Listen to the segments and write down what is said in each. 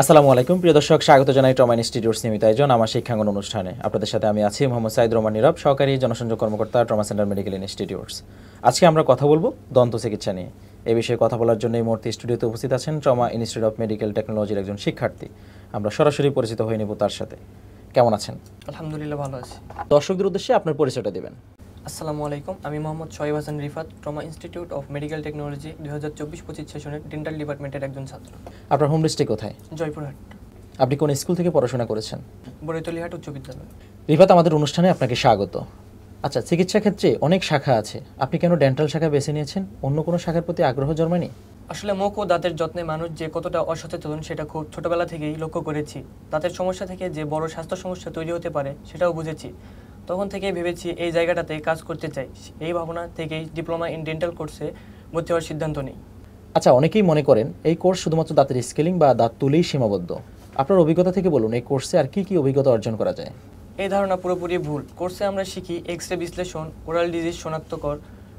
আসসালামু আলাইকুম প্রিয় দর্শক, স্বাগত জানাই ট্রমা ইনস্টিটিউটস নিয়মিত আয়োজন আমার শিক্ষাঙ্গন অনুষ্ঠানে। আপনাদের সাথে আমি আছি মোহাম্মদ সাইদ রহমান নীরব, সহকারী জনসংযোগ কর্মকর্তা, ট্রমা সেন্টার মেডিকেল ইনস্টিটিউটস। আজকে আমরা কথা বলবো দন্ত চিকিৎসা নিয়ে। এই বিষয়ে কথা বলার জন্য এই মুহূর্তে স্টুডিওতে উপস্থিত আছেন ট্রমা ইনস্টিটিউট অফ মেডিকেল টেকনোলজির একজন শিক্ষার্থী। আমরা সরাসরি পরিচিত হয়ে নেব তার সাথে। কেমন আছেন? আলহামদুলিল্লাহ, ভালো আছি। দর্শকদের উদ্দেশ্যে আপনার পরিচয়টা দেবেন। আসসালামু আলাইকুম, আমি Mohammad Shoaib Hasan Rifat, trauma institute of medical technology 2024-25 সেশনের ডেন্টাল ডিপার্টমেন্টের একজন ছাত্র। আপনার হোম ডিস্ট্রিক্ট কোথায়? জয়পুরহাট। আপনি কোন স্কুল থেকে পড়াশোনা করেছেন? বরৈতলিহাট উচ্চ বিদ্যালয়। রিফাত, আমাদের অনুষ্ঠানে আপনাকে স্বাগত। আচ্ছা, চিকিৎসা ক্ষেত্রে অনেক শাখা আছে, আপনি কেন ডেন্টাল শাখা বেছে নিয়েছেন? অন্য কোনো শাখার প্রতি আগ্রহ জন্মায়নি? আসলে মুখ ও দাঁতের যত্নে মানুষ যে কতটা অসচেতন সেটা খুব ছোটবেলা থেকেই লক্ষ্য করেছি। দাঁতের সমস্যা থেকে যে বড় স্বাস্থ্য সমস্যা তৈরি হতে পারে সেটাও বুঝেছি। তখন থেকেই ভেবেছি এই জায়গাটাতে কাজ করতে চাই। এই ভাবনা থেকেই ডিপ্লোমা ইন ডেন্টাল কোর্সে ভর্তি হওয়ার সিদ্ধান্ত নিই। আচ্ছা, অনেকেই মনে করেন এই কোর্স শুধুমাত্র দাঁতের স্কেলিং বা দাঁত তুলেই সীমাবদ্ধ। আপনার অভিজ্ঞতা থেকে বলুন, এই কোর্সে আর কি অভিজ্ঞতা অর্জন করা যায়? এই ধারণা পুরোপুরি ভুল। কোর্সে আমরা শিখি এক্স-রে বিশ্লেষণ, ওরাল ডিজিজ শনাক্তকর,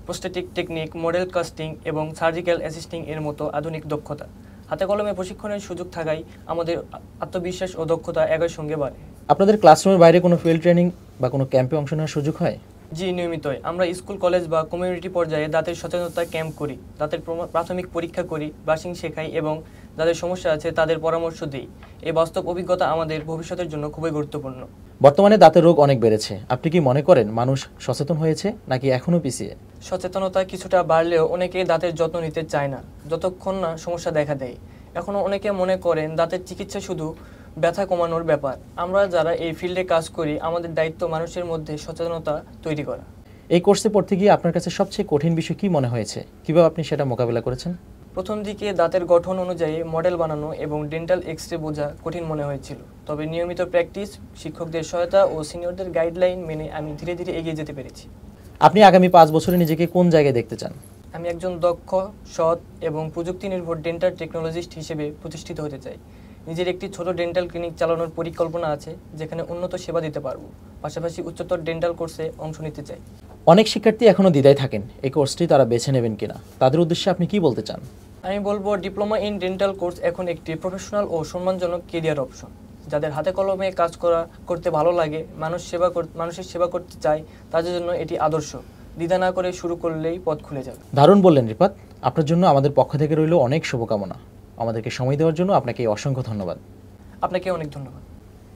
প্রোস্টেটিক টেকনিক, মডেল কাস্টিং এবং সার্জিক্যাল অ্যাসিস্টিং এর মতো আধুনিক দক্ষতা। হাতে কলমে প্রশিক্ষণের সুযোগ থাকায় আমাদের আত্মবিশ্বাস ও দক্ষতা একই সঙ্গে বাড়ে। আপনাদের ক্লাসরুমের বাইরে কোনো ফিল্ড ট্রেনিং বা কোনো ক্যাম্পে অংশ নেওয়ার সুযোগ হয়? জি, নিয়মিতই। আমরা স্কুল, কলেজ বা কমিউনিটি পর্যায়ে দাঁতের সচেতনতা ক্যাম্প করি, দাঁতের প্রাথমিক পরীক্ষা করি, ব্রাশিং শেখাই এবং যাদের সমস্যা আছে তাদের পরামর্শ দিই। এই বাস্তব অভিজ্ঞতা আমাদের ভবিষ্যতের জন্য খুবই গুরুত্বপূর্ণ। বর্তমানে দাঁতের রোগ অনেক বেড়েছে, আপনি কি মনে করেন মানুষ সচেতন হয়েছে নাকি এখনও পিছিয়ে? সচেতনতা কিছুটা বাড়লেও অনেকেই দাঁতের যত্ন নিতে চায় না যতক্ষণ না সমস্যা দেখা দেয়। এখনও অনেকে মনে করেন দাঁতের চিকিৎসা শুধু ব্যথা কমানোর ব্যাপার। আমরা যারা এই ফিল্ডে কাজ করি আমাদের দায়িত্ব মানুষের মধ্যে সচেতনতা তৈরি করা। এই কোর্সে পড়তে গিয়ে আপনার কাছে সবচেয়ে কঠিন বিষয় কি মনে হয়েছে? কিভাবে আপনি সেটা মোকাবিলা করেছেন? প্রথম দিকে দাঁতের গঠন অনুযায়ী মডেল বানানো এবং ডেন্টাল এক্স-রে বোঝা কঠিন মনে হয়েছিল। তবে নিয়মিত প্র্যাকটিস, শিক্ষকদের সহায়তা ও সিনিয়রদের গাইডলাইন মেনে আমি ধীরে ধীরে এগিয়ে যেতে পেরেছি। আপনি আগামী 5 বছরে নিজেকে কোন জায়গায় দেখতে চান? আমি একজন দক্ষ, সৎ এবং প্রযুক্তি নির্ভর ডেন্টাল টেকনোলজিস্ট হিসেবে প্রতিষ্ঠিত হতে চাই। নিজের একটি ছোট ডেন্টাল ক্লিনিক চালানোর পরিকল্পনা আছে, যেখানে উন্নত সেবা দিতে পারবো। পাশাপাশি উচ্চতর ডেন্টাল কোর্সে অংশ নিতে চাই। অনেক শিক্ষার্থী এখনও দ্বিধায় থাকেন এই কোর্সটি তারা বেছে নেবেন কিনা, তাদের উদ্দেশ্যে আপনি কি বলতে চান? আমি বলবো, ডিপ্লোমা ইন ডেন্টাল কোর্স এখন একটি প্রফেশনাল ও সম্মানজনক কেরিয়ার অপশন। যাদের হাতে কলমে কাজ করতে ভালো লাগে, মানুষের সেবা করতে চায়, তাদের জন্য এটি আদর্শ। দ্বিধা না করে শুরু করলেই পথ খুলে যাবে। দারুণ বললেন রিপাত, আপনার জন্য আমাদের পক্ষ থেকে রইল অনেক শুভকামনা। আমাদেরকে সময় দেওয়ার জন্য আপনাকে অসংখ্য ধন্যবাদ। আপনাকে অনেক ধন্যবাদ।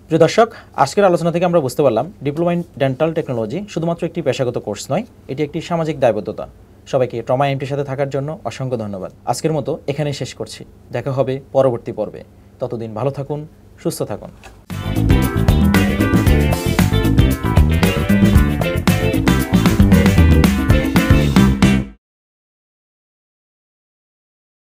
প্রিয় দর্শক, আজকের আলোচনা থেকে আমরা বুঝতে পারলাম ডিপ্লোমা ইন ডেন্টাল টেকনোলজি শুধুমাত্র একটি পেশাগত কোর্স নয়, এটি একটি সামাজিক দায়বদ্ধতা। সবাইকে ট্রমা এমটির সাথে থাকার জন্য অসংখ্য ধন্যবাদ। আজকের মতো এখানেই শেষ করছি। দেখা হবে পরবর্তী পর্বে। ততদিন ভালো থাকুন, সুস্থ থাকুন।